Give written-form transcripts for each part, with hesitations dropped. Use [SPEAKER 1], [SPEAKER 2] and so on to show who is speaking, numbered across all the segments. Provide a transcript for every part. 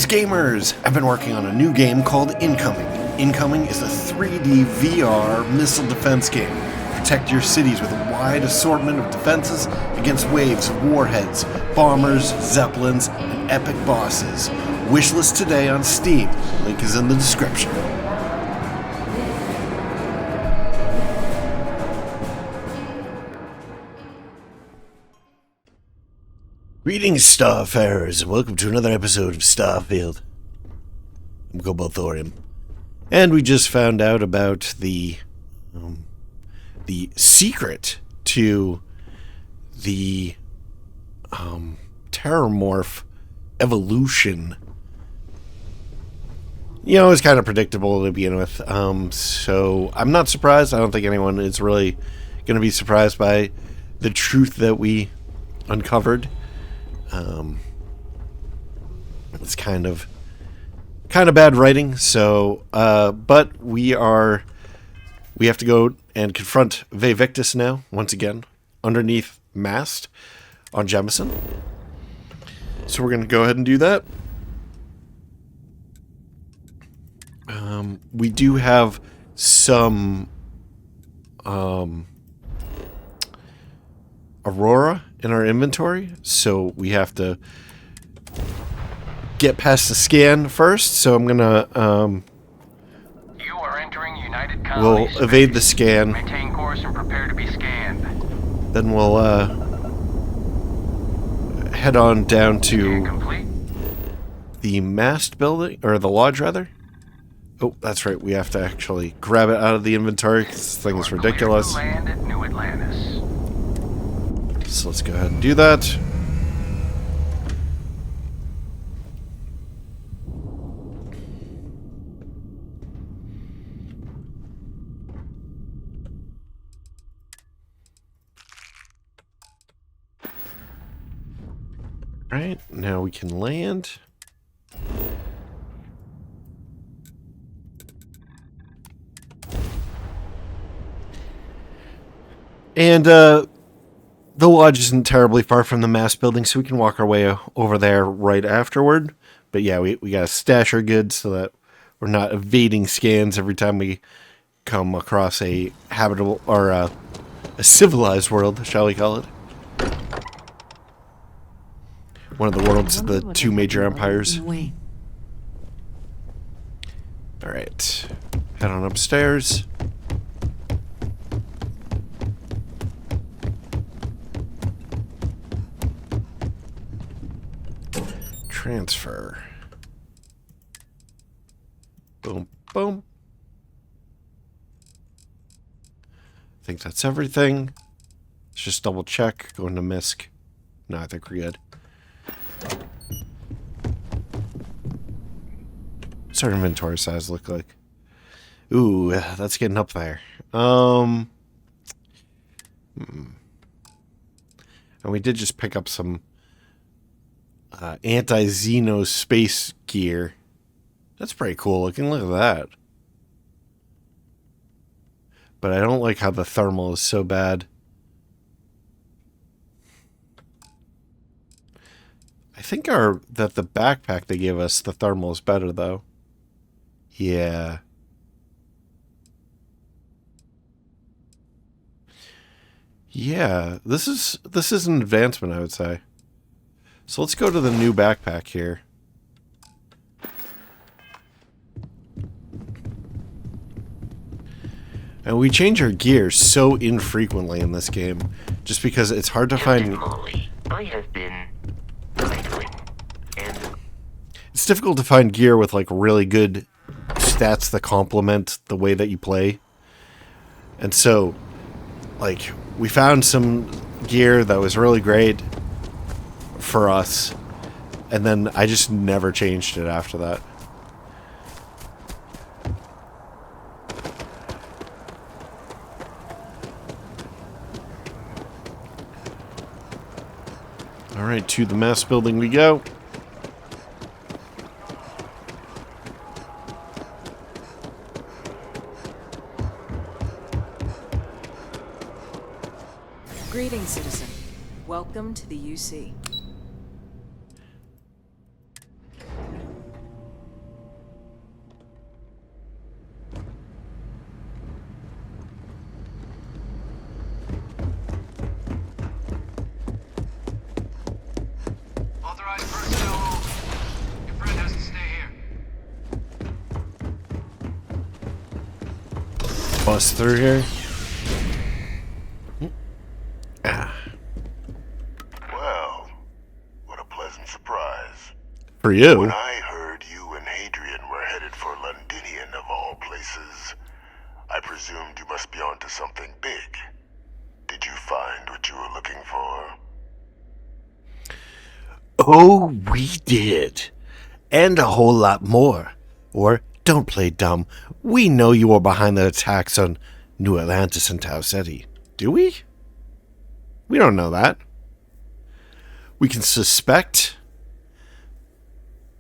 [SPEAKER 1] Greetings, gamers! I've been working on a new game called Incoming. Incoming is a 3D VR missile defense game. Protect your cities with a wide assortment of defenses against waves of warheads, bombers, zeppelins, and epic bosses. Wishlist today on Steam. Link is in the description. Greetings, Starfarers, and welcome to another episode of Starfield. I'm Cobalt Thorium. And we just found out about the secret to the Terramorph evolution. You know, it's kind of predictable to begin with, so I'm not surprised. I don't think anyone is really going to be surprised by the truth that we uncovered. It's kind of bad writing, so but we have to go and confront Vevictus now, once again, underneath Mast on Jemison. So we're going to go ahead and do that. We do have some Aurora in our inventory, so we have to get past the scan first. So I'm gonna
[SPEAKER 2] You are entering United
[SPEAKER 1] we'll
[SPEAKER 2] Colonies.
[SPEAKER 1] evade the scan.
[SPEAKER 2] Maintain course and prepare to be scanned.
[SPEAKER 1] Then we'll head on down
[SPEAKER 2] Scan
[SPEAKER 1] to
[SPEAKER 2] complete.
[SPEAKER 1] the mast building, or the lodge rather. Oh, that's right. We have to actually grab it out of the inventory because this thing is ridiculous.
[SPEAKER 2] Clear to land at New Atlantis.
[SPEAKER 1] So let's go ahead and do that. Right, now we can land. And the lodge isn't terribly far from the mast building, so we can walk our way over there right afterward. But yeah, we gotta stash our goods so that we're not evading scans every time we come across a habitable or a civilized world, shall we call it? One of the worlds of the two major empires. Alright, head on upstairs. Transfer. Boom, boom. I think that's everything. Let's just double check. Go into MISC. No, I think we're good. What's our inventory size look like? Ooh, that's getting up there. And we did just pick up some anti-Xeno space gear. That's pretty cool looking. Look at that. But I don't like how the thermal is so bad. I think that the backpack they gave us, the thermal is better though. Yeah. Yeah, this is an advancement, I would say. So let's go to the new backpack here. And we change our gear so infrequently in this game, just because it's hard to find.
[SPEAKER 2] I have been idling, and
[SPEAKER 1] It's difficult to find gear with like really good stats that complement the way that you play. And so, like, we found some gear that was really great for us, and then I just never changed it after that. Alright, to the mast building we go.
[SPEAKER 3] Greetings, citizen. Welcome to the UC.
[SPEAKER 1] us through here.
[SPEAKER 4] Well, what a pleasant surprise.
[SPEAKER 1] For you.
[SPEAKER 4] When I heard you and Hadrian were headed for Londinian of all places, I presumed you must be onto something big. Did you find what you were looking for?
[SPEAKER 1] Oh, we did. And a whole lot more. Or, don't play dumb. We know you were behind the attacks on New Atlantis and Tau Ceti. Do we? We don't know that. We can suspect.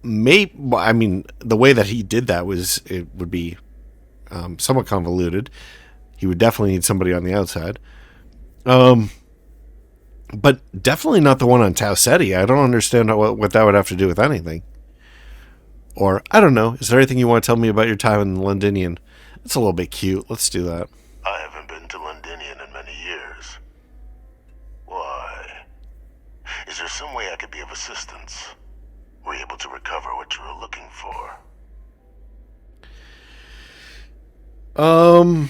[SPEAKER 1] I mean, the way that he did that it would be somewhat convoluted. He would definitely need somebody on the outside. But definitely not the one on Tau Ceti. I don't understand what that would have to do with anything. Or, I don't know, is there anything you want to tell me about your time in Londinian? It's a little bit cute. Let's do that.
[SPEAKER 4] I haven't been to Londinian in many years. Why? Is there some way I could be of assistance? Were you able to recover what you were looking for?
[SPEAKER 1] I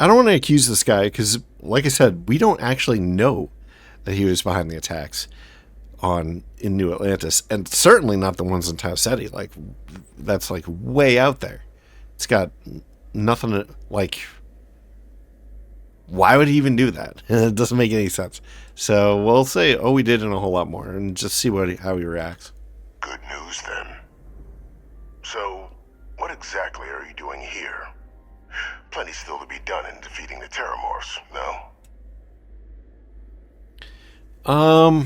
[SPEAKER 1] don't want to accuse this guy because, like I said, we don't actually know that he was behind the attacks in New Atlantis, and certainly not the ones in Tau Ceti. Like, that's like way out there. It's got nothing why would he even do that? It doesn't make any sense. So we'll say, oh, we did, and a whole lot more, and just see how he reacts.
[SPEAKER 4] Good news then. So, what exactly are you doing here? Plenty still to be done in defeating the Terramorphs, no?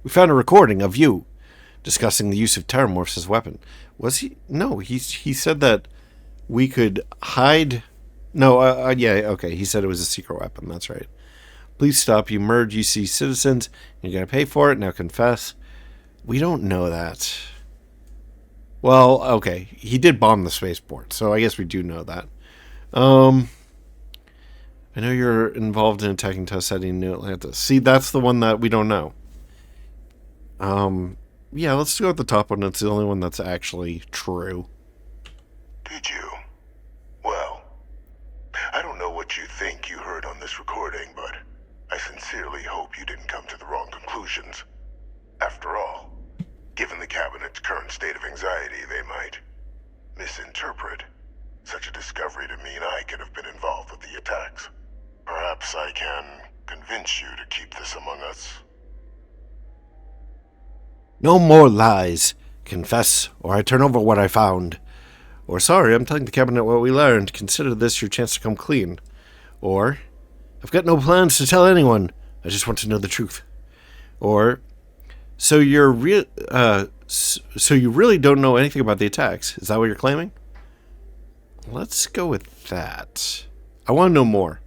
[SPEAKER 1] We found a recording of you discussing the use of Terramorphs as weapon. Was he? No, he said that we could hide. No, yeah, okay. He said it was a secret weapon. That's right. Please stop. You murdered UC citizens. You're going to pay for it. Now confess. We don't know that. Well, okay. He did bomb the spaceport, so I guess we do know that. I know you're involved in attacking Tau Ceti in New Atlantis. See, that's the one that we don't know. Yeah, let's go with the top one. That's the only one that's actually true.
[SPEAKER 4] Did you? Well, I don't know what you think you heard on this recording, but I sincerely hope you didn't come to the wrong conclusions. After all, given the Cabinet's current state of anxiety, they might misinterpret such a discovery to mean I could have been involved with the attacks. Perhaps I can convince you to keep this among us.
[SPEAKER 1] No more lies. Confess, or I turn over what I found. Or, sorry, I'm telling the Cabinet what we learned. Consider this your chance to come clean. Or, I've got no plans to tell anyone. I just want to know the truth. Or, so you really don't know anything about the attacks. Is that what you're claiming? Let's go with that. I want to know more.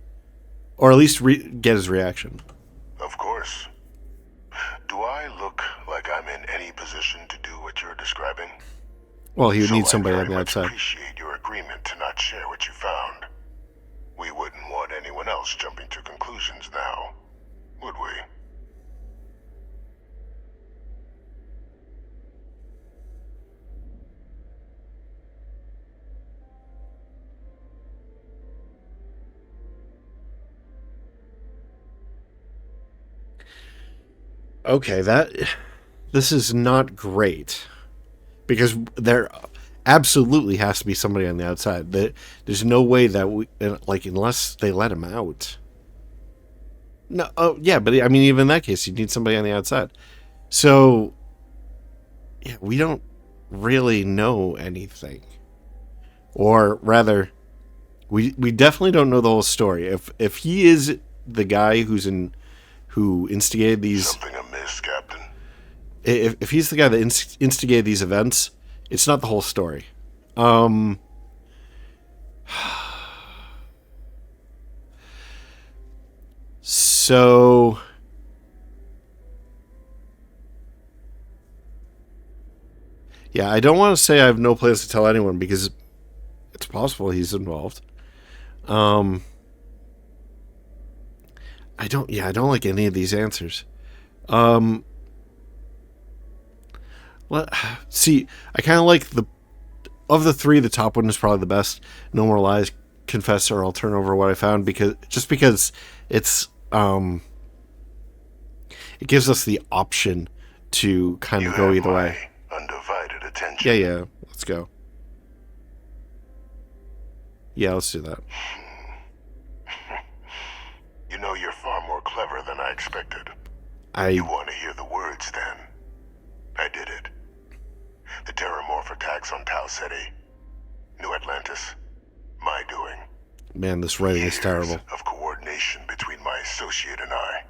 [SPEAKER 1] Or at least get his reaction.
[SPEAKER 4] Of course. Do I look like I'm in any position to do what you're describing?
[SPEAKER 1] Well, he would need
[SPEAKER 4] So
[SPEAKER 1] somebody
[SPEAKER 4] I
[SPEAKER 1] on
[SPEAKER 4] very
[SPEAKER 1] the
[SPEAKER 4] much
[SPEAKER 1] outside.
[SPEAKER 4] appreciate your agreement to not share what you found. We wouldn't want anyone else jumping to conclusions now, would we?
[SPEAKER 1] Okay, this is not great. Because there absolutely has to be somebody on the outside. There's no way that unless they let him out. No, oh yeah, but I mean, even in that case, you need somebody on the outside. So, yeah, we don't really know anything, or rather, we definitely don't know the whole story. If he is the guy who instigated these,
[SPEAKER 4] Something amiss, Captain?
[SPEAKER 1] if he's the guy that instigated these events, it's not the whole story. So, yeah, I don't want to say I have no plans to tell anyone because it's possible he's involved. I don't like any of these answers. Well, see, I kind of like of the three, the top one is probably the best. No more lies. confess or I'll turn over what I found because it's it gives us the option to kind of go either way.
[SPEAKER 4] Undivided attention.
[SPEAKER 1] Yeah, let's go. Yeah, let's do that.
[SPEAKER 4] You know, you're far more clever than I expected.
[SPEAKER 1] I
[SPEAKER 4] You want to hear the words, then? I did it. The Terramorph attacks on Tau City. New Atlantis. My doing.
[SPEAKER 1] man, this writing is terrible.
[SPEAKER 4] Years of coordination between my associate and I.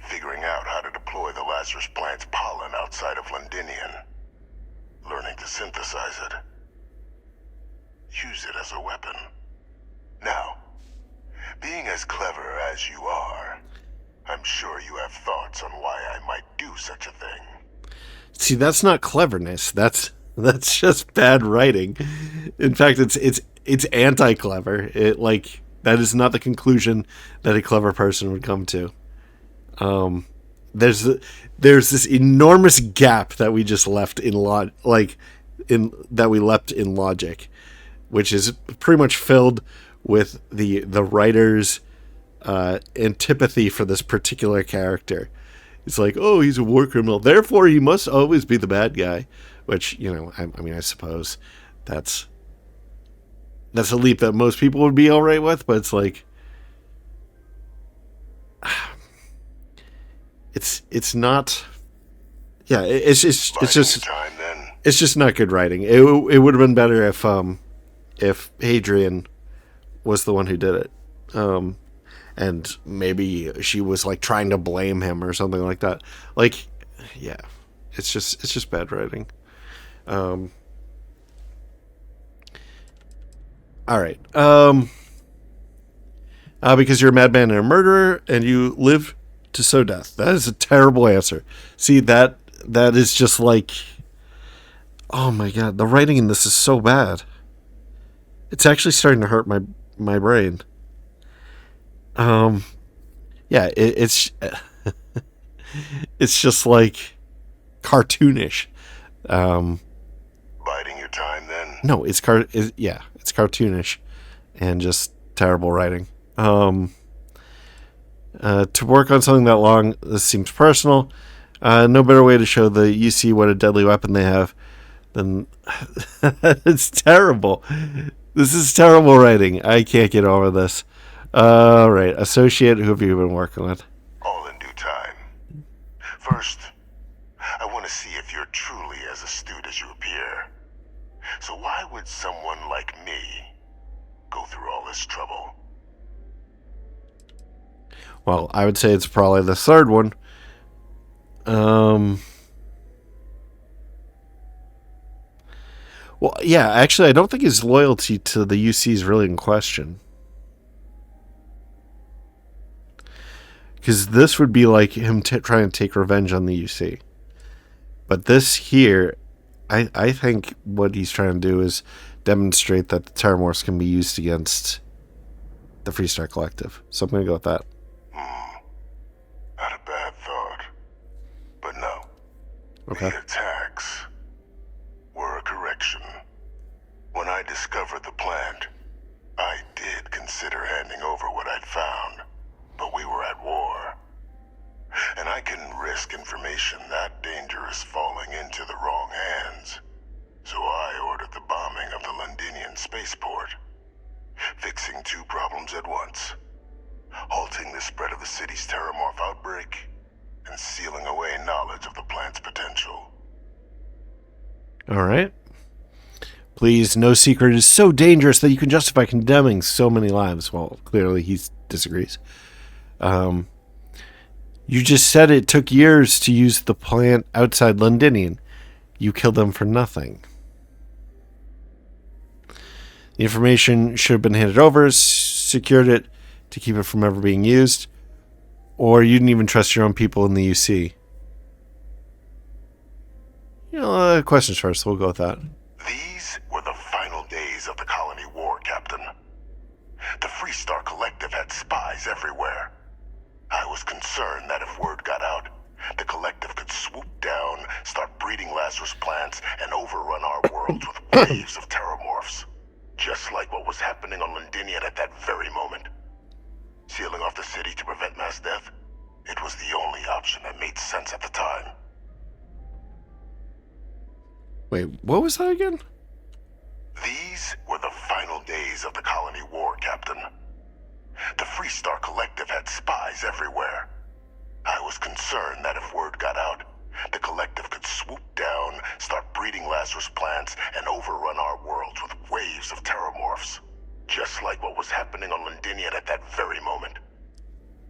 [SPEAKER 4] Figuring out how to deploy the Lazarus plant's pollen outside of Londinian. Learning to synthesize it. Use it as a weapon. Now, being as clever as you are, I'm sure you have thoughts on why I might do such a thing.
[SPEAKER 1] See, that's not cleverness. That's just bad writing. In fact, it's anti-clever. That is not the conclusion that a clever person would come to. There's this enormous gap that we just left in logic, which is pretty much filled with the writer's antipathy for this particular character. It's like, oh, he's a war criminal, therefore he must always be the bad guy. Which, I suppose that's a leap that most people would be all right with, but it's like, it's not. Yeah, it's just not good writing. It would have been better if Hadrian was the one who did it, and maybe she was like trying to blame him or something like that. Like, yeah, it's just bad writing. All right. Because you're a madman and a murderer, and you live to sow death. That is a terrible answer. See, that is just like, oh my god, the writing in this is so bad. It's actually starting to hurt my brain. Yeah, it's it's just like cartoonish.
[SPEAKER 4] Biding your time, then?
[SPEAKER 1] No, it's cartoonish and just terrible writing. To work on something that long, this seems personal. No better way to show the UC what a deadly weapon they have than it's terrible. This is terrible writing. I can't get over this. All right, associate, who have you been working with?
[SPEAKER 4] All in due time. First, I want to see if you're truly as astute as you appear. So why would someone like me go through all this trouble?
[SPEAKER 1] Well, I would say it's probably the third one. Well, yeah, actually, I don't think his loyalty to the UC is really in question. Because this would be like him trying to take revenge on the UC. But this here, I think what he's trying to do is demonstrate that the Terramorphs can be used against the Freestar Collective. So I'm going to go with that.
[SPEAKER 4] Not a bad thought. But no.
[SPEAKER 1] Okay.
[SPEAKER 4] The attacks were a correction. When I discovered the plant, I did consider handing over what I'd found, but we were at war. And I couldn't risk information that dangerous falling into the wrong hands. So I ordered the bombing of the Londinian spaceport, fixing two problems at once. Halting the spread of the city's Terramorph outbreak, and sealing away knowledge of the plant's potential.
[SPEAKER 1] All right. Please, no secret is so dangerous that you can justify condemning so many lives. Well, clearly he disagrees. You just said it took years to use the plant outside Londinian. You killed them for nothing. The information should have been handed over, secured it to keep it from ever being used, or you didn't even trust your own people in the UC. Questions first. We'll go with that.
[SPEAKER 4] These were the final days of the colony war, Captain. The Freestar Collective had spies everywhere. I was concerned that if word got out, the Collective could swoop down, start breeding Lazarus plants, and overrun our worlds with waves of Terramorphs. Just like what was happening on Londinian at that very moment. Sealing off the city to prevent mass death, it was the only option that made sense at the time.
[SPEAKER 1] Wait, what was that again?
[SPEAKER 4] These were the final days of the colony war, Captain. The Freestar Collective had spies everywhere. I was concerned that if word got out, the Collective could swoop down, start breeding Lazarus plants, and overrun our worlds with waves of terramorphs. Just like what was happening on Londinian at that very moment.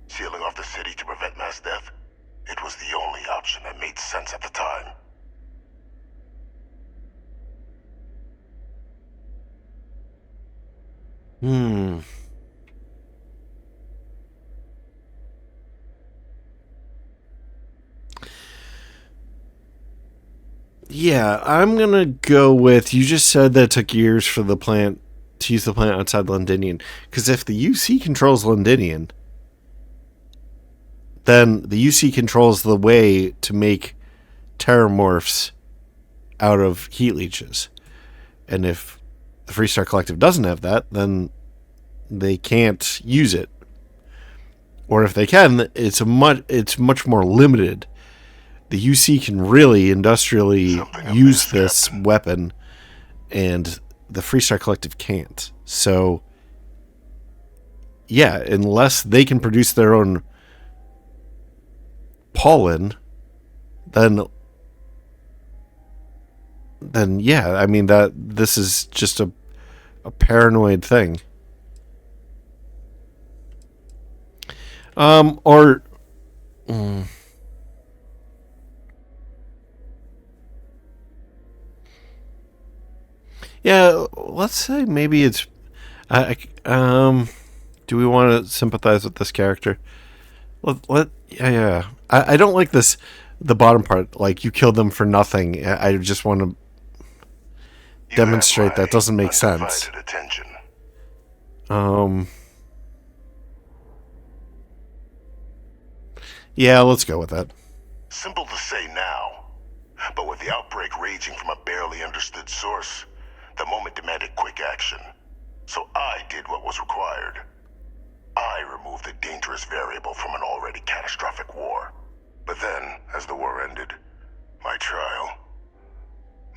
[SPEAKER 4] Sealing off the city to prevent mass death, it was the only option that made sense at the time.
[SPEAKER 1] Yeah, I'm gonna go with, you just said that it took years for the plant to use the plant outside Londinian. Because if the UC controls Londinian, then the UC controls the way to make terramorphs out of heat leeches. And if the Freestar Collective doesn't have that, then they can't use it. Or if they can, it's much more limited. The UC can really industrially use this weapon, and the Freestar Collective can't. So, yeah, unless they can produce their own pollen, then yeah, I mean, that this is just a paranoid thing. Yeah, let's say maybe it's. Do we want to sympathize with this character? Yeah. I don't like this. The bottom part, like you killed them for nothing. I just want to demonstrate that doesn't make sense.
[SPEAKER 4] Attention.
[SPEAKER 1] Yeah, let's go with that.
[SPEAKER 4] Simple to say now, but with the outbreak raging from a barely understood source, the moment demanded quick action. So I did what was required. I removed a dangerous variable from an already catastrophic war. But then, as the war ended, my trial,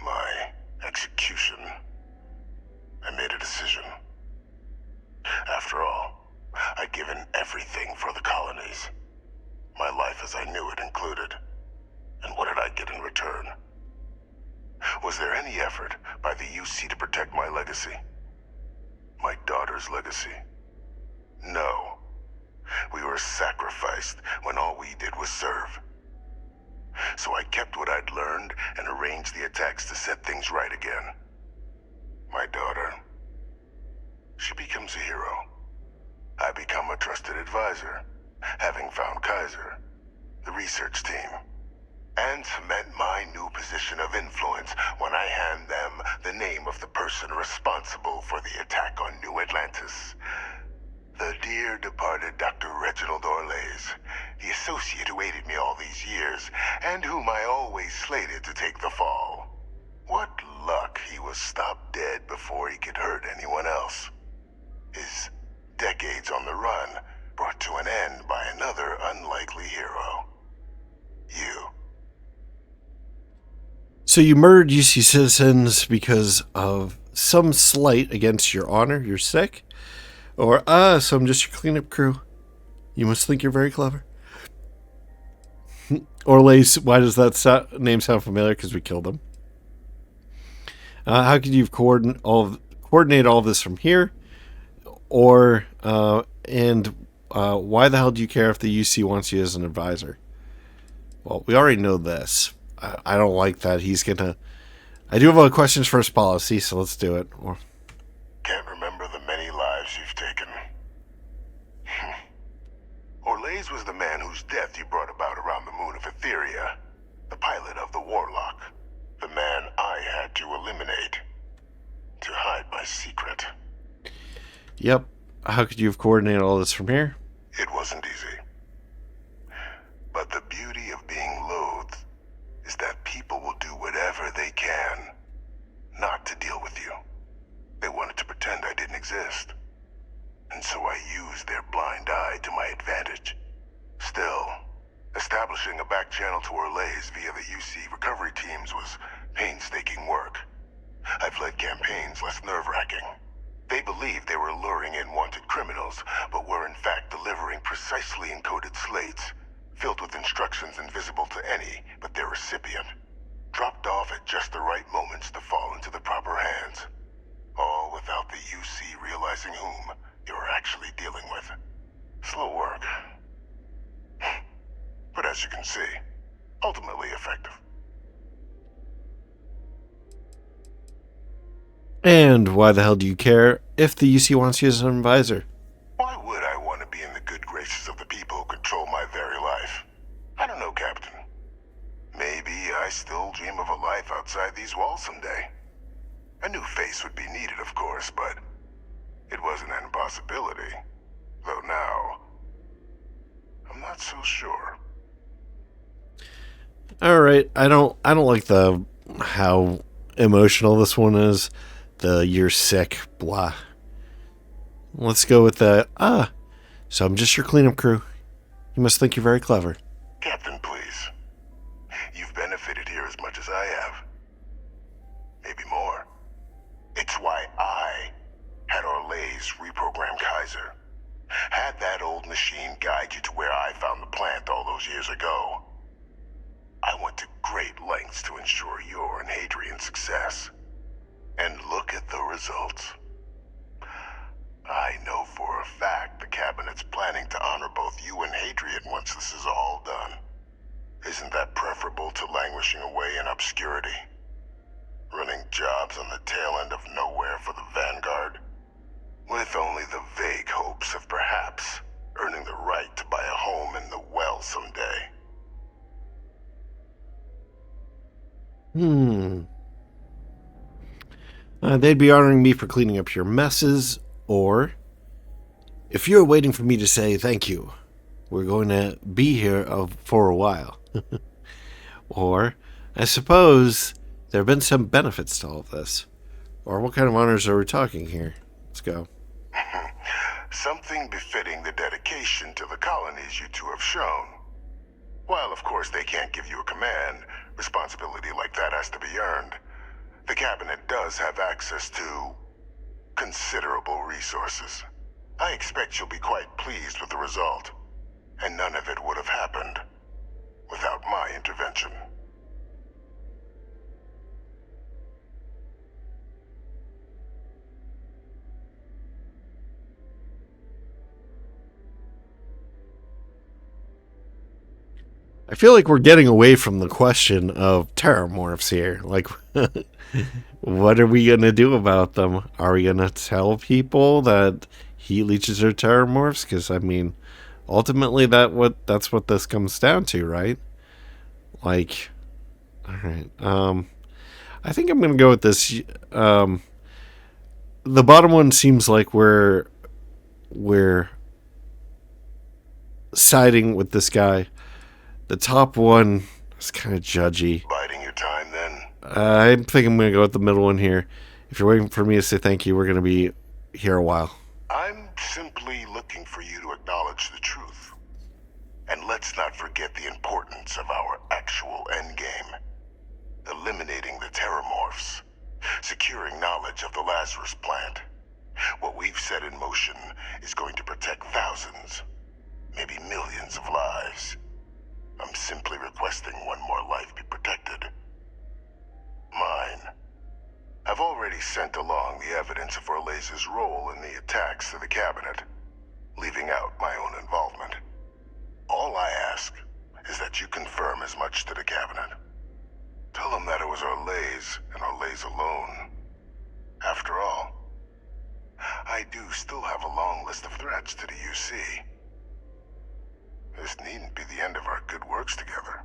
[SPEAKER 4] my execution, I made a decision. After all, I'd given everything for the colonies. My life as I knew it included. And what did I get in return? Was there any effort by the UC to protect my legacy? My daughter's legacy? No. We were sacrificed when all we did was serve. So I kept what I'd learned and arranged the attacks to set things right again. My daughter, she becomes a hero. I become a trusted advisor, having found Kaiser, the research team, and cement my new position of influence when I hand them the name of the person responsible for the attack on New Atlantis. The dear departed Dr. Reginald Orlays, the associate who aided me all these years, and whom I always slated to take the fall. What luck he was stopped dead before he could hurt anyone else. His decades on the run brought to an end by another unlikely hero. You.
[SPEAKER 1] So you murdered UC citizens because of some slight against your honor. You're sick? Or, so I'm just your cleanup crew. You must think you're very clever. Orlays, why does that name sound familiar? Because we killed him. How could you coordinate all of this from here? Or, why the hell do you care if the UC wants you as an advisor? Well, we already know this. I don't like that. He's gonna... I do have other questions for his policy, so let's do it.
[SPEAKER 4] Can't remember the many lives you've taken. Orlays was the man whose death you brought about around the moon of Etheria. The pilot of the Warlock. The man I had to eliminate. To hide my secret.
[SPEAKER 1] Yep. How could you have coordinated all this from here?
[SPEAKER 4] It wasn't easy. But the beauty of being loathed is that people will do whatever they can not to deal with you. They wanted to protect so I used their blind eye to my advantage. Still, establishing a back channel to Orlays via the UC recovery teams was painstaking work. I've led campaigns less nerve-wracking. They believed they were luring in wanted criminals, but were in fact delivering precisely encoded slates, filled with instructions invisible to any but their recipient, dropped off at just the right moments to fall into the proper hands. All without the UC realizing whom they were actually dealing with. Slow work. But as you can see, ultimately effective.
[SPEAKER 1] And why the hell do you care if the UC wants you as an advisor?
[SPEAKER 4] Why would I want to be in the good graces of the people who control my very life? I don't know, Captain. Maybe I still dream of a life outside these walls someday. A new face would be needed, of course, but it wasn't an impossibility. Though now, I'm not so sure.
[SPEAKER 1] All right, I don't like how emotional this one is. The "you're sick" blah. Let's go with the so I'm just your cleanup crew. You must think you're very clever.
[SPEAKER 4] Captain, please. You've benefited here as much as I have. Maybe more. It's why I had Orlays reprogram Kaiser. Had that old machine guide you to where I found the plant all those years ago. I went to great lengths to ensure your and Hadrian's success. And look at the results. I know for a fact the Cabinet's planning to honor both you and Hadrian once this is all done. Isn't that preferable to languishing away in obscurity? Running jobs on the tail end of nowhere for the Vanguard? With only the vague hopes of perhaps earning the right to buy a home in the well someday.
[SPEAKER 1] They'd be honoring me for cleaning up your messes, or if you're waiting for me to say thank you, we're going to be here for a while. Or, I suppose, there have been some benefits to all of this. Or what kind of honors are we talking here? Let's go.
[SPEAKER 4] Something befitting the dedication to the colonies you two have shown. While, of course, they can't give you a command, responsibility like that has to be earned. The Cabinet does have access to considerable resources. I expect you'll be quite pleased with the result. And none of it would have happened without my intervention.
[SPEAKER 1] I feel like we're getting away from the question of terramorphs here. Like, what are we going to do about them? Are we going to tell people that heat leeches are terramorphs? Because, I mean, ultimately that's what this comes down to, right? Like, all right. I think I'm going to go with this. The bottom one seems like we're siding with this guy. The top one is kind of judgy.
[SPEAKER 4] Biding your time, then?
[SPEAKER 1] I think I'm going to go with the middle one here. If you're waiting for me to say thank you, we're going to be here a while.
[SPEAKER 4] I'm simply looking for you to acknowledge the truth. And let's not forget the importance of our actual endgame. Eliminating the terramorphs. Securing knowledge of the Lazarus plant. What we've set in motion is going to protect thousands, maybe millions of lives. I'm simply requesting one more life be protected. Mine. I've already sent along the evidence of Orlays' role in the attacks to the Cabinet, leaving out my own involvement. All I ask is that you confirm as much to the Cabinet. Tell them that it was Orlays and Orlays alone. After all, I do still have a long list of threats to the UC. This needn't be the end of our good works together.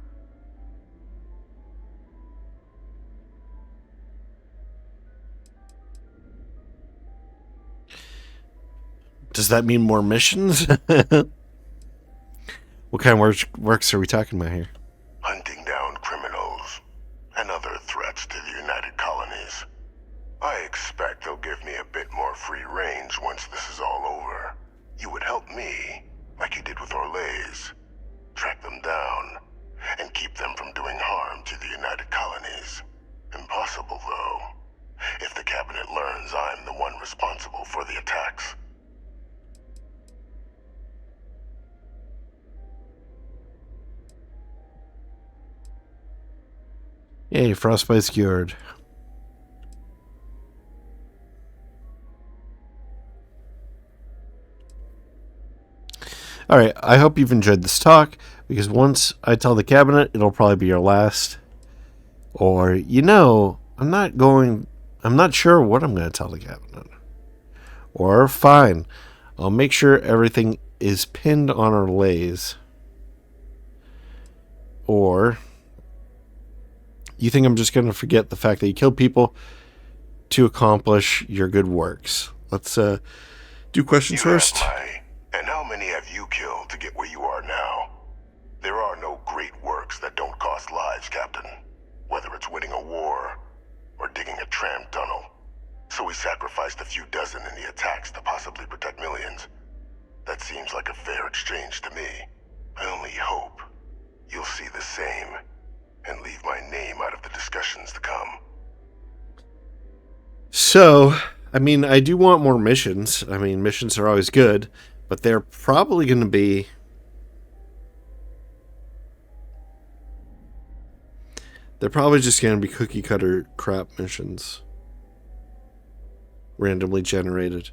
[SPEAKER 1] Does that mean more missions? What kind of works are we talking about here?
[SPEAKER 4] Hunting down criminals and other threats to the United Colonies. I expect they'll give me a bit more free range once this is all over.
[SPEAKER 1] Yay, frostbite's cured. Alright, I hope you've enjoyed this talk, because once I tell the cabinet, it'll probably be your last. Or, I'm not sure what I'm going to tell the cabinet. Or, fine, I'll make sure everything is pinned on our lays. Or, you think I'm just going to forget the fact that you killed people to accomplish your good works? Let's do questions first.
[SPEAKER 4] And how many have you killed to get where you are now? There are no great works that don't cost lives, Captain. Whether it's winning a war or digging a tram tunnel. So we sacrificed a few dozen in the attacks to possibly protect millions. That seems like a fair exchange to me. I only hope you'll see the same and leave my name out of the discussions to come.
[SPEAKER 1] So, I do want more missions. Missions are always good, but they're probably going to be... They're probably just going to be cookie-cutter crap missions. Randomly generated.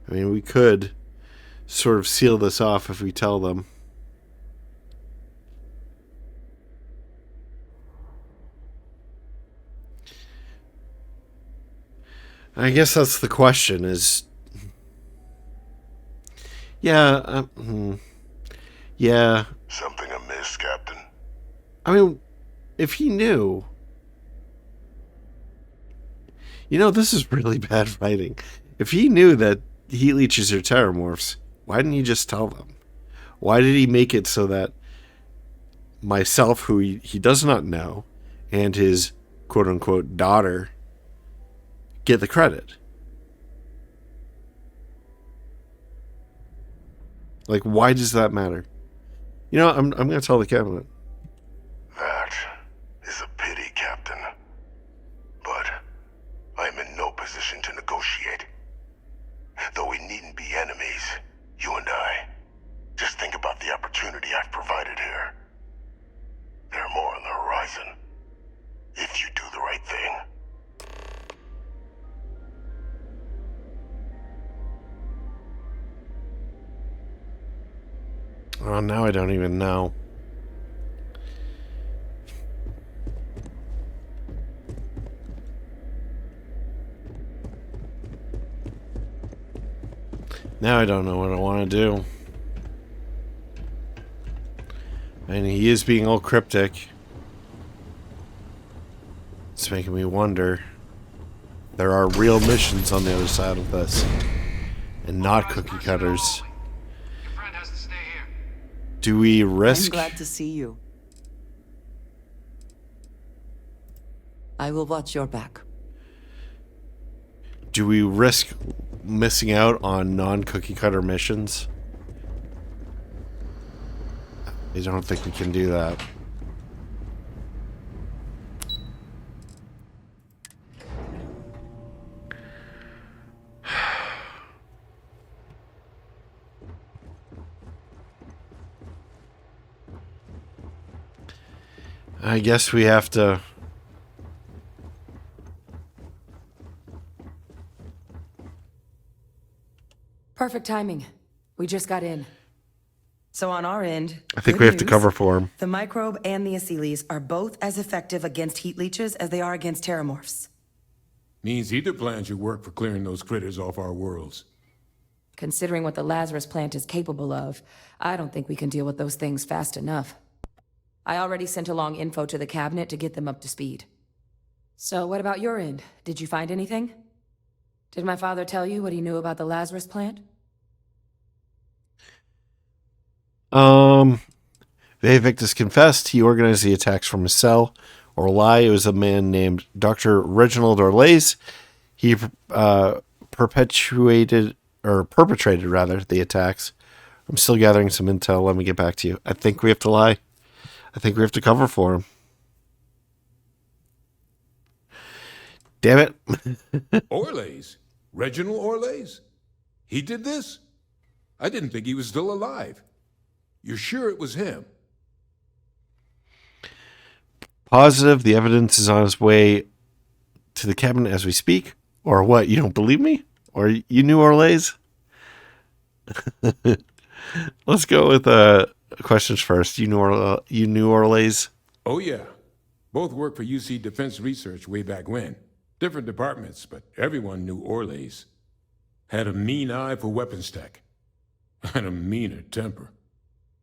[SPEAKER 1] We could sort of seal this off if we tell them. I guess that's the question is... Yeah.
[SPEAKER 4] Something amiss, Captain?
[SPEAKER 1] If he knew... this is really bad writing. If he knew that heat leeches are terramorphs, why didn't he just tell them? Why did he make it so that myself, who he does not know, and his quote-unquote daughter get the credit? Why does that matter? I'm going to tell the cabinet.
[SPEAKER 4] That is a pity, Captain. But I'm in no position to negotiate. Though we needn't be enemies, you and I. Just think about the opportunity I've provided here. There are more on the horizon. If you do the right thing.
[SPEAKER 1] Oh, now I don't even know. Now I don't know what I want to do. And he is being all cryptic. It's making me wonder. There are real missions on the other side of this. And not cookie cutters.
[SPEAKER 2] Your friend has to stay here.
[SPEAKER 1] Do we risk...
[SPEAKER 3] I'm glad to see you. I will watch your back.
[SPEAKER 1] Do we risk missing out on non-cookie cutter missions? I don't think we can do that. I guess we have to...
[SPEAKER 3] Perfect timing. We just got in.
[SPEAKER 5] So on our end,
[SPEAKER 1] I think
[SPEAKER 5] good
[SPEAKER 1] we have to
[SPEAKER 5] news.
[SPEAKER 1] cover for him.
[SPEAKER 5] The microbe and the acyles are both as effective against heat leeches as they are against terramorphs.
[SPEAKER 6] Means either plan should work for clearing those critters off our worlds.
[SPEAKER 3] Considering what the Lazarus plant is capable of, I don't think we can deal with those things fast enough. I already sent along info to the cabinet to get them up to speed. So what about your end? Did you find anything? Did my father tell you what he knew about the Lazarus plant?
[SPEAKER 1] Victus confessed he organized the attacks from his cell. Or lie, it was a man named Dr. Reginald Orlays. He perpetrated the attacks. I'm still gathering some intel. Let me get back to you. I think we have to lie. I think we have to cover for him. Damn it.
[SPEAKER 6] Orlays? Reginald Orlays? He did this? I didn't think he was still alive. You're sure it was him?
[SPEAKER 1] Positive the evidence is on its way to the cabinet as we speak? Or what, you don't believe me? Or you knew Orlays? Let's go with questions first. You knew Orlays?
[SPEAKER 6] Oh, yeah. Both worked for UC Defense Research way back when. Different departments, but everyone knew Orlays. Had a mean eye for weapons tech. And a meaner temper.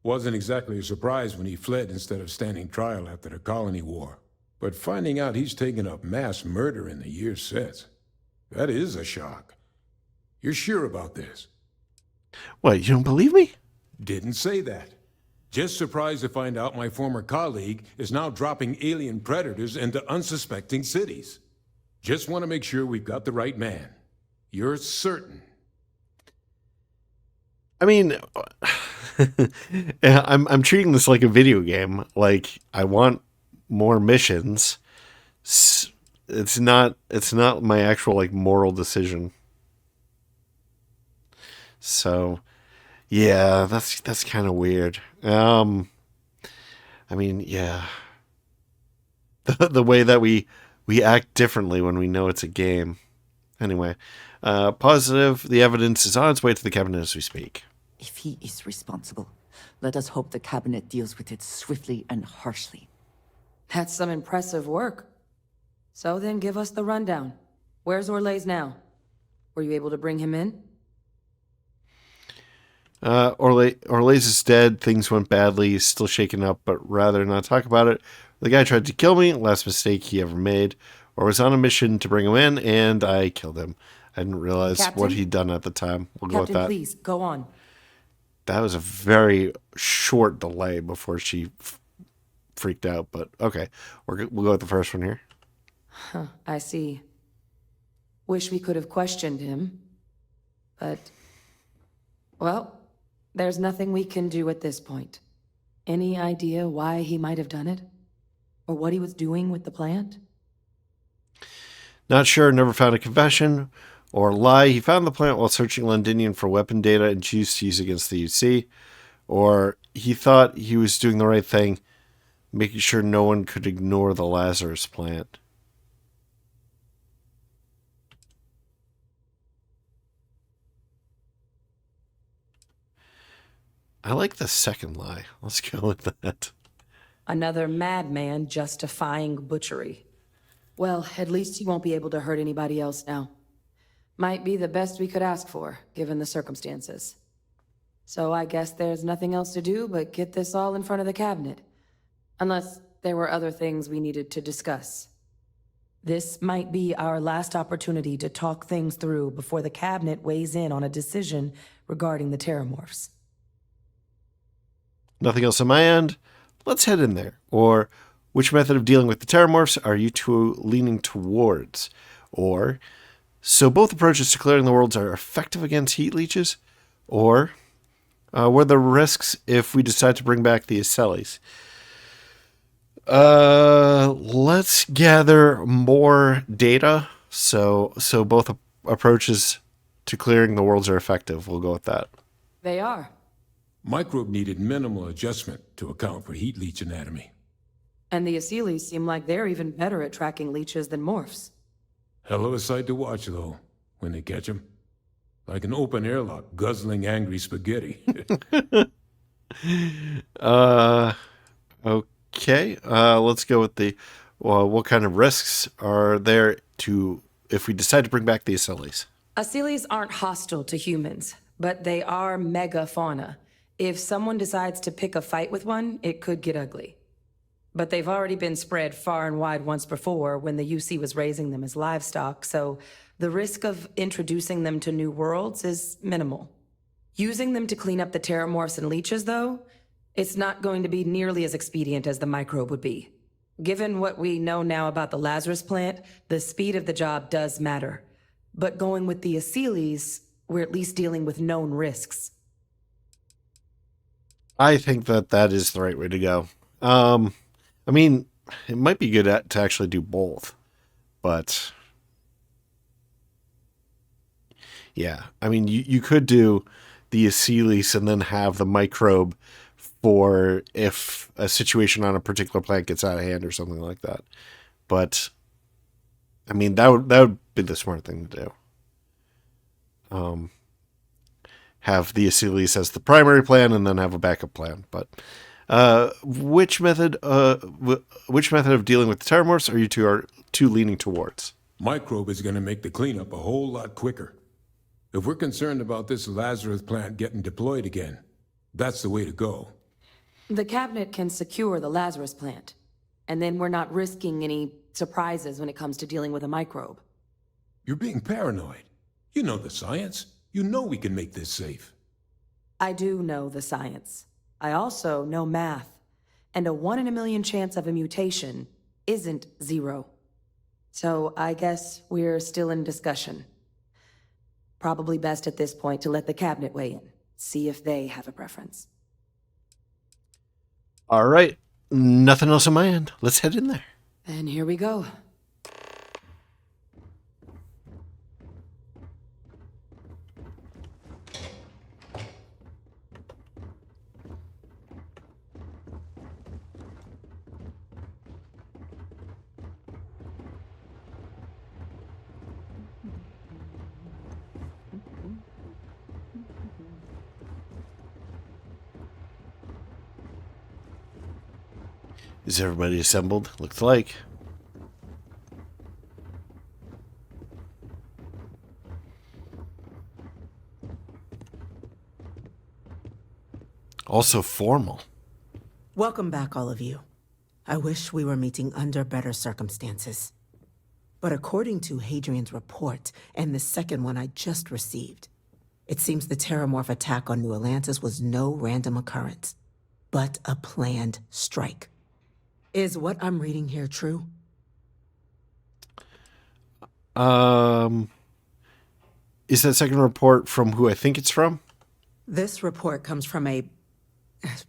[SPEAKER 6] Wasn't exactly a surprise when he fled instead of standing trial after the colony war. But finding out he's taken up mass murder in the years since, that is a shock. You're sure about this?
[SPEAKER 1] What, you don't believe me?
[SPEAKER 6] Didn't say that. Just surprised to find out my former colleague is now dropping alien predators into unsuspecting cities. Just want to make sure we've got the right man. You're certain?
[SPEAKER 1] I mean, I'm treating this like a video game. Like, I want more missions. It's not my actual like moral decision. So, yeah, that's kind of weird. I mean, yeah, the way that we act differently when we know it's a game. Anyway, positive the evidence is on its way to the cabinet as we speak.
[SPEAKER 7] If he is responsible, let us hope the cabinet deals with it swiftly and harshly.
[SPEAKER 3] That's some impressive work. So then give us the rundown. Where's Orlays now? Were you able to bring him in?
[SPEAKER 1] Orlays is dead. Things went badly. He's still shaken up, but rather not talk about it. The guy tried to kill me. Last mistake he ever made. Or was on a mission to bring him in, and I killed him. I didn't realize
[SPEAKER 3] Captain?
[SPEAKER 1] what he'd done at the time. We'll go with
[SPEAKER 3] Captain,
[SPEAKER 1] that.
[SPEAKER 3] please, go on.
[SPEAKER 1] That was a very short delay before she freaked out, but okay. We'll go with the first one here.
[SPEAKER 3] Huh, I see. Wish we could have questioned him. But, well, there's nothing we can do at this point. Any idea why he might have done it? Or what he was doing with the plant?
[SPEAKER 1] Not sure, never found a confession or lie. He found the plant while searching Londinium for weapon data and chose to use against the UC. Or he thought he was doing the right thing, making sure no one could ignore the Lazarus plant. I like the second lie. Let's go with that.
[SPEAKER 3] Another madman justifying butchery. Well, at least he won't be able to hurt anybody else now. Might be the best we could ask for, given the circumstances. So I guess there's nothing else to do but get this all in front of the cabinet. Unless there were other things we needed to discuss. This might be our last opportunity to talk things through before the cabinet weighs in on a decision regarding the Terramorphs.
[SPEAKER 1] Nothing else on my end. Let's head in there. Or, which method of dealing with the Terramorphs are you two leaning towards? Or, so both approaches to clearing the worlds are effective against heat leeches? Or, what are the risks if we decide to bring back the Acellis? Let's gather more data. So both approaches to clearing the worlds are effective. We'll go with that.
[SPEAKER 3] They are.
[SPEAKER 6] Microbe needed minimal adjustment to account for heat leech anatomy.
[SPEAKER 3] And the Acellis seem like they're even better at tracking leeches than morphs.
[SPEAKER 6] Hell of a sight to watch, though, when they catch 'em. Like an open airlock guzzling angry spaghetti.
[SPEAKER 1] Okay. Let's go with the, what kind of risks are there if we decide to bring back the Acellis?
[SPEAKER 3] Acellis aren't hostile to humans, but they are megafauna. If someone decides to pick a fight with one, it could get ugly. But they've already been spread far and wide once before when the UC was raising them as livestock, so the risk of introducing them to new worlds is minimal. Using them to clean up the Terramorphs and leeches, though, it's not going to be nearly as expedient as the microbe would be. Given what we know now about the Lazarus plant, the speed of the job does matter. But going with the Acellis, we're at least dealing with known risks.
[SPEAKER 1] I think that is the right way to go. I mean, it might be good to actually do both, but yeah, I mean, you could do the Acellis and then have the microbe for if a situation on a particular plant gets out of hand or something like that. But I mean, that would be the smart thing to do. Have the Achilles as the primary plan and then have a backup plan. But which method of dealing with the terramorphs are you two leaning towards?
[SPEAKER 6] Microbe is going to make the cleanup a whole lot quicker. If we're concerned about this Lazarus plant getting deployed again, that's the way to go.
[SPEAKER 3] The cabinet can secure the Lazarus plant, and then we're not risking any surprises when it comes to dealing with a microbe.
[SPEAKER 6] You're being paranoid. You know the science. You know we can make this safe.
[SPEAKER 3] I do know the science. I also know math. And a 1 in a million chance of a mutation isn't 0. So I guess we're still in discussion. Probably best at this point to let the cabinet weigh in. See if they have a preference.
[SPEAKER 1] All right. Nothing else on my end. Let's head in there.
[SPEAKER 3] And here we go.
[SPEAKER 1] Is everybody assembled? Looks like. Also formal.
[SPEAKER 5] Welcome back, all of you. I wish we were meeting under better circumstances. But according to Hadrian's report, and the second one I just received, it seems the Terramorph attack on New Atlantis was no random occurrence, but a planned strike. Is what I'm reading here true?
[SPEAKER 1] Is that second report from who I think it's from?
[SPEAKER 5] This report comes from a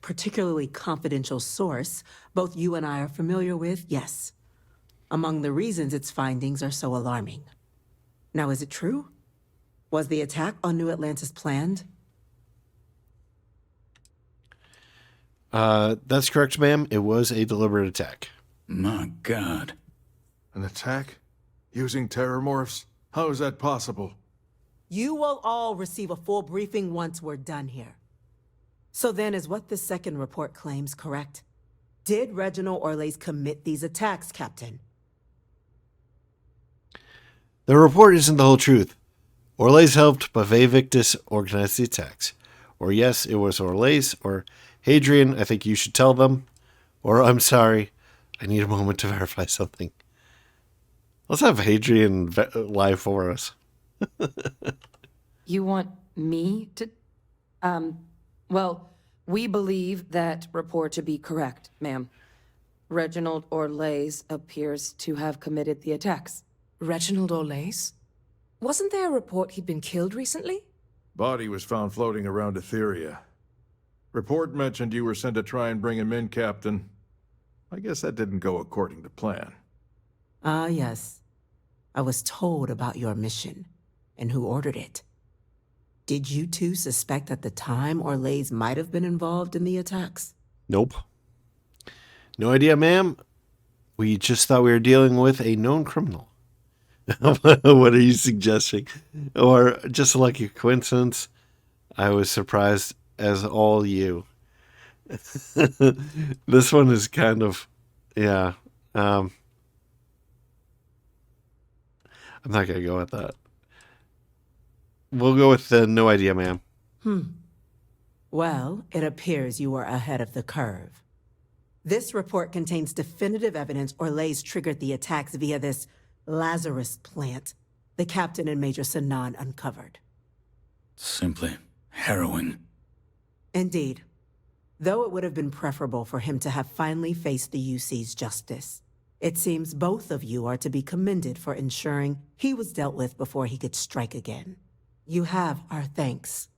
[SPEAKER 5] particularly confidential source both you and I are familiar with, yes. Among the reasons its findings are so alarming. Now, is it true? Was the attack on New Atlantis planned?
[SPEAKER 1] That's correct, ma'am. It was a deliberate attack.
[SPEAKER 8] My God.
[SPEAKER 9] An attack? Using terramorphs? How is that possible?
[SPEAKER 5] You will all receive a full briefing once we're done here. So then, is what the second report claims correct? Did Reginald Orlais commit these attacks, Captain?
[SPEAKER 1] The report isn't the whole truth. Orlais helped Bave Victus organize the attacks. Or yes, it was Orlais, or Hadrian, I think you should tell them. Or I'm sorry, I need a moment to verify something. Let's have Hadrian live for us.
[SPEAKER 3] You want me to... Well, we believe that report to be correct, ma'am. Reginald Orlais appears to have committed the attacks.
[SPEAKER 10] Reginald Orlais? Wasn't there a report he'd been killed recently?
[SPEAKER 9] Body was found floating around Etheria. Report mentioned you were sent to try and bring him in, Captain. I guess that didn't go according to plan.
[SPEAKER 5] Ah, yes. I was told about your mission and who ordered it. Did you two suspect at the time Orlais might have been involved in the attacks?
[SPEAKER 1] Nope. No idea, ma'am. We just thought we were dealing with a known criminal. What are you suggesting? Or just a lucky coincidence? I was surprised as all you. This one is kind of, yeah. I'm not going to go with that. We'll go with no idea, ma'am.
[SPEAKER 5] Well, it appears you were ahead of the curve. This report contains definitive evidence Orlais triggered the attacks via this Lazarus plant the captain and Major Sanan uncovered.
[SPEAKER 8] Simply harrowing.
[SPEAKER 5] Indeed. Though it would have been preferable for him to have finally faced the UC's justice, it seems both of you are to be commended for ensuring he was dealt with before he could strike again. You have our thanks.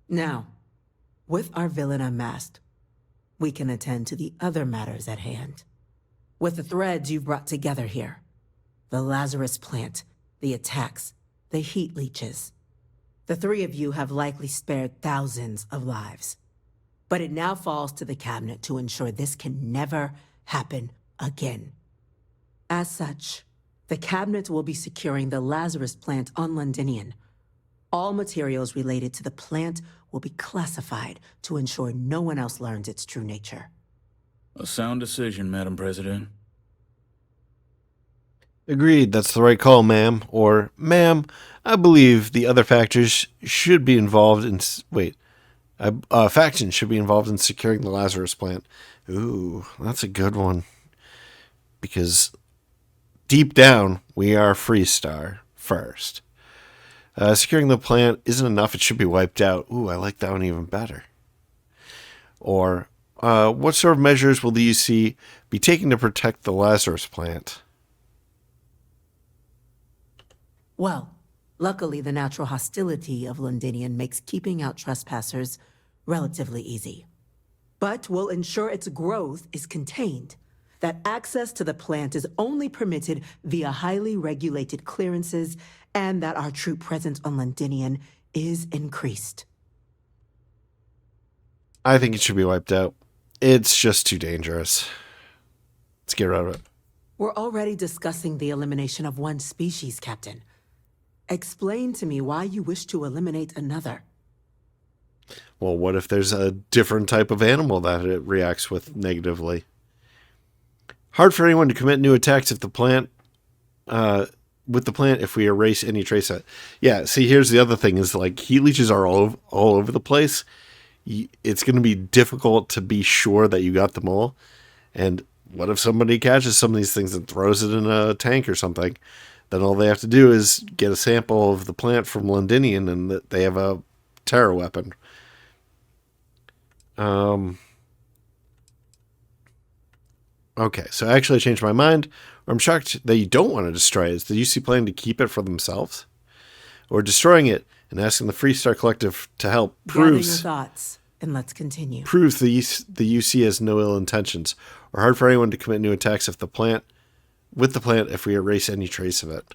[SPEAKER 5] Now, with our villain unmasked, we can attend to the other matters at hand. With the threads you've brought together here, the Lazarus plant, the attacks, the heat leeches, the three of you have likely spared thousands of lives. But it now falls to the cabinet to ensure this can never happen again. As such, the cabinet will be securing the Lazarus plant on Londinian. All materials related to the plant will be classified to ensure no one else learns its true nature.
[SPEAKER 8] A sound decision, Madam President.
[SPEAKER 1] Agreed, that's the right call, ma'am. Or, ma'am, I believe the other factors should be involved in... factions should be involved in securing the Lazarus plant. Ooh, that's a good one. Because deep down, we are Freestar first. Securing the plant isn't enough, it should be wiped out. Ooh, I like that one even better. Or, what sort of measures will the UC be taking to protect the Lazarus plant?
[SPEAKER 5] Well, luckily the natural hostility of Londinian makes keeping out trespassers relatively easy. But we'll ensure its growth is contained, that access to the plant is only permitted via highly regulated clearances, and that our troop presence on Londinian is increased.
[SPEAKER 1] I think it should be wiped out. It's just too dangerous. Let's get rid of it.
[SPEAKER 5] We're already discussing the elimination of one species, Captain. Explain to me why you wish to eliminate another.
[SPEAKER 1] Well, what if there's a different type of animal that it reacts with negatively? Hard for anyone to commit new attacks if the plant, with the plant if we erase any trace of it. Yeah, see, here's the other thing is like heat leeches are all over the place. It's going to be difficult to be sure that you got them all. And what if somebody catches some of these things and throws it in a tank or something? Then all they have to do is get a sample of the plant from Londinian and they have a terror weapon. Okay, so actually I changed my mind. I'm shocked that you don't want to destroy it. Is the UC planning to keep it for themselves? Or destroying it and asking the Freestar Collective to help proves...
[SPEAKER 5] Gather your thoughts, and let's continue.
[SPEAKER 1] Proves the UC has no ill intentions, or hard for anyone to commit new attacks if the plant... with the plant if we erase any trace of it.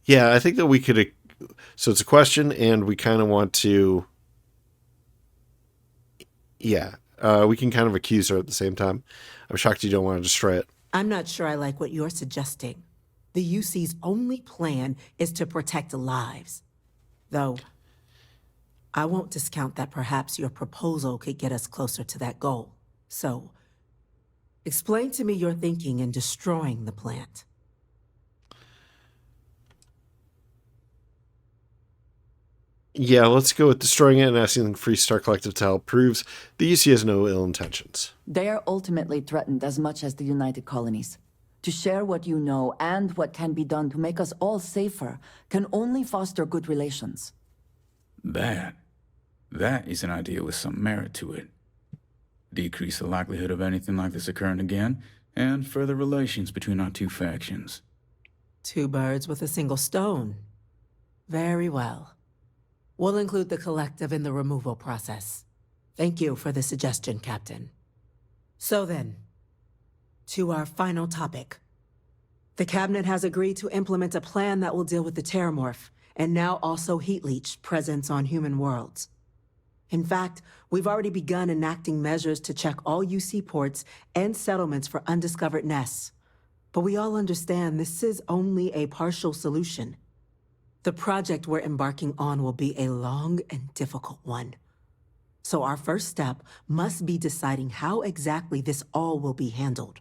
[SPEAKER 1] Yeah, I think that we could... So it's a question, and we kind of want to... Yeah, we can kind of accuse her at the same time. I'm shocked you don't want to destroy it.
[SPEAKER 5] I'm not sure I like what you're suggesting. The UC's only plan is to protect lives. Though, I won't discount that perhaps your proposal could get us closer to that goal. So, explain to me your thinking in destroying the plant.
[SPEAKER 1] Yeah, let's go with destroying it and asking the Freestar Collective to help proves the UC has no ill intentions.
[SPEAKER 7] They are ultimately threatened as much as the United Colonies. To share what you know and what can be done to make us all safer can only foster good relations.
[SPEAKER 8] That is an idea with some merit to it. Decrease the likelihood of anything like this occurring again, and further relations between our two factions.
[SPEAKER 5] Two birds with a single stone. Very well. We'll include the collective in the removal process. Thank you for the suggestion, Captain. So then, to our final topic. The Cabinet has agreed to implement a plan that will deal with the Terramorph, and now also Heat Leech presence on human worlds. In fact, we've already begun enacting measures to check all UC ports and settlements for undiscovered nests. But we all understand this is only a partial solution. The project we're embarking on will be a long and difficult one. So our first step must be deciding how exactly this all will be handled.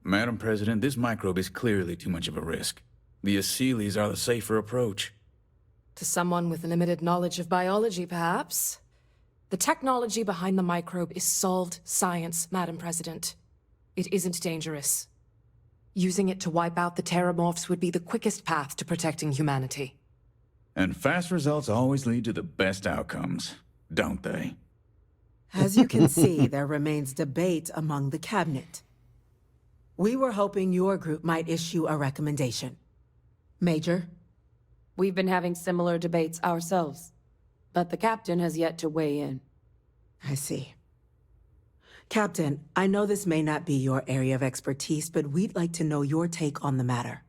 [SPEAKER 8] Madam President, this microbe is clearly too much of a risk. The Aseles are the safer approach.
[SPEAKER 10] To someone with limited knowledge of biology, perhaps. The technology behind the microbe is solved science, Madam President. It isn't dangerous. Using it to wipe out the Terramorphs would be the quickest path to protecting humanity.
[SPEAKER 8] And fast results always lead to the best outcomes, don't they?
[SPEAKER 5] As you can see, there remains debate among the Cabinet. We were hoping your group might issue a recommendation. Major?
[SPEAKER 3] We've been having similar debates ourselves, but the captain has yet to weigh in.
[SPEAKER 5] I see. Captain, I know this may not be your area of expertise, but we'd like to know your take on the matter.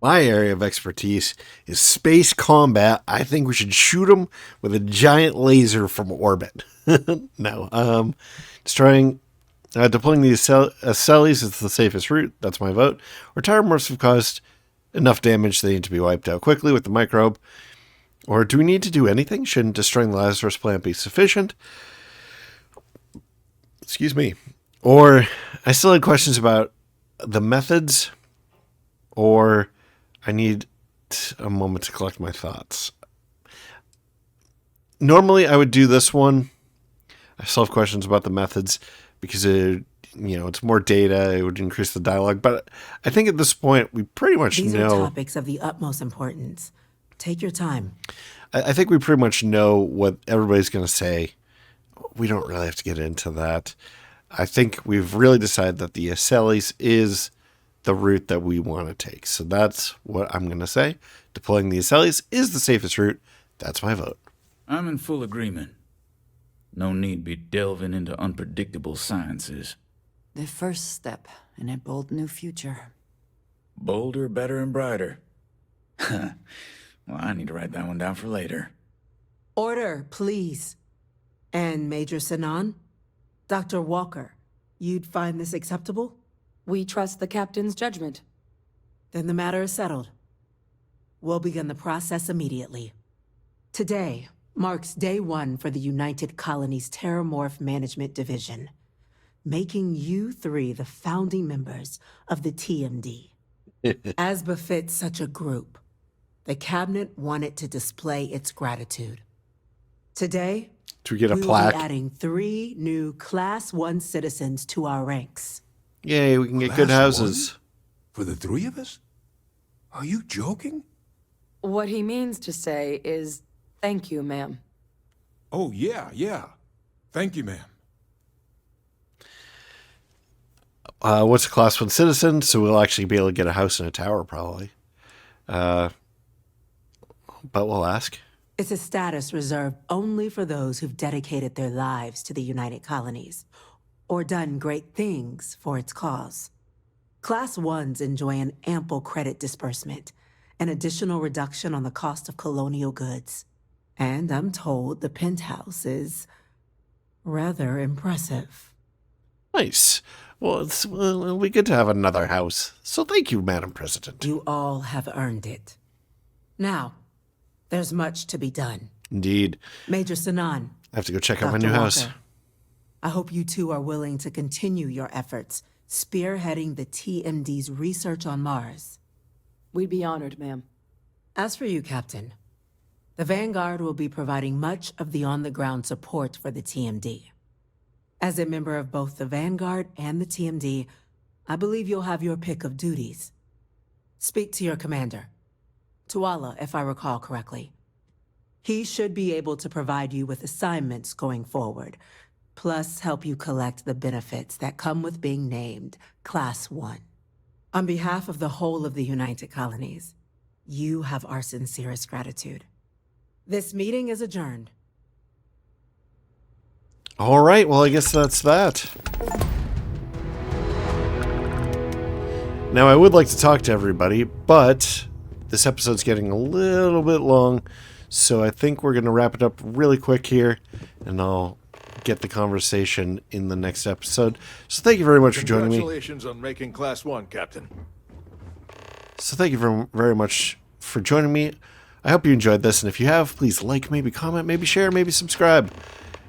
[SPEAKER 1] My area of expertise is space combat. I think we should shoot them with a giant laser from orbit. No. Deploying the Acceles is the safest route. That's my vote. Or Terramorphs have caused enough damage they need to be wiped out quickly with the microbe. Or do we need to do anything? Shouldn't destroying the Lazarus plant be sufficient? Excuse me. Or I still had questions about the methods. Or I need a moment to collect my thoughts. Normally I would do this one. I still have questions about the methods because it's more data. It would increase the dialogue. But I think at this point we pretty much know.
[SPEAKER 5] These are topics of the utmost importance. Take your time.
[SPEAKER 1] I think we pretty much know what everybody's going to say. We don't really have to get into that. I think we've really decided that the Acceles is the route that we want to take. So that's what I'm going to say. Deploying the Acceles is the safest route. That's my vote.
[SPEAKER 8] I'm in full agreement. No need be delving into unpredictable sciences.
[SPEAKER 7] The first step in a bold new future.
[SPEAKER 8] Bolder, better, and brighter. Well, I need to write that one down for later.
[SPEAKER 5] Order, please. And Major Sinan? Dr. Walker, you'd find this acceptable?
[SPEAKER 3] We trust the captain's judgment.
[SPEAKER 5] Then the matter is settled. We'll begin the process immediately. Today marks day one for the United Colonies Terramorph Management Division, making you three the founding members of the TMD. As befits such a group, the Cabinet wanted to display its gratitude. Today,
[SPEAKER 1] Do we get a
[SPEAKER 5] we
[SPEAKER 1] plaque?
[SPEAKER 5] will be adding 3 new Class 1 citizens to our ranks.
[SPEAKER 1] Yay, we can get good
[SPEAKER 6] Class
[SPEAKER 1] houses.
[SPEAKER 6] For the 3 of us? Are you joking?
[SPEAKER 3] What he means to say is, thank you, ma'am.
[SPEAKER 6] Oh, yeah. Thank you, ma'am.
[SPEAKER 1] What's a Class 1 citizen? So we'll actually be able to get a house and a tower, probably. But we'll ask.
[SPEAKER 5] It's a status reserved only for those who've dedicated their lives to the United Colonies, or done great things for its cause. Class 1s enjoy an ample credit disbursement, an additional reduction on the cost of colonial goods. And I'm told the penthouse is rather impressive.
[SPEAKER 1] Nice. Well, it'll be good to have another house. So thank you, Madam President.
[SPEAKER 5] You all have earned it. Now, there's much to be done.
[SPEAKER 1] Indeed.
[SPEAKER 5] Major Sinan.
[SPEAKER 1] I have to go check out my
[SPEAKER 5] Dr.
[SPEAKER 1] new house.
[SPEAKER 5] Walker, I hope you two are willing to continue your efforts, spearheading the TMD's research on Mars.
[SPEAKER 3] We'd be honored, ma'am.
[SPEAKER 5] As for you, Captain, the Vanguard will be providing much of the on-the-ground support for the TMD. As a member of both the Vanguard and the TMD, I believe you'll have your pick of duties. Speak to your commander, Tuala, if I recall correctly. He should be able to provide you with assignments going forward, plus help you collect the benefits that come with being named Class 1. On behalf of the whole of the United Colonies, you have our sincerest gratitude. This meeting is adjourned.
[SPEAKER 1] All right, well, I guess that's that. Now, I would like to talk to everybody, but this episode's getting a little bit long, so I think we're going to wrap it up really quick here, and I'll get the conversation in the next episode. So thank you very much for joining me.
[SPEAKER 9] Congratulations on making Class 1, Captain.
[SPEAKER 1] So thank you very much for joining me. I hope you enjoyed this, and if you have, please like, maybe comment, maybe share, maybe subscribe.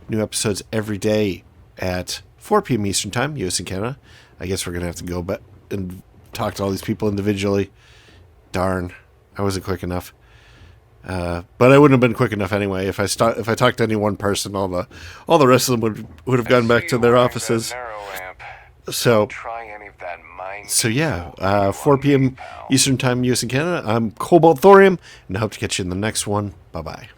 [SPEAKER 1] New episodes every day at 4 p.m. Eastern Time, US and Canada. I guess we're going to have to go back and talk to all these people individually. Darn, I wasn't quick enough. But I wouldn't have been quick enough anyway. If I talked to any one person, all the rest of them would have gone back to their offices. So yeah, 4 p.m. Eastern Time, US and Canada. I'm Cobalt Thorium, and I hope to catch you in the next one. Bye-bye.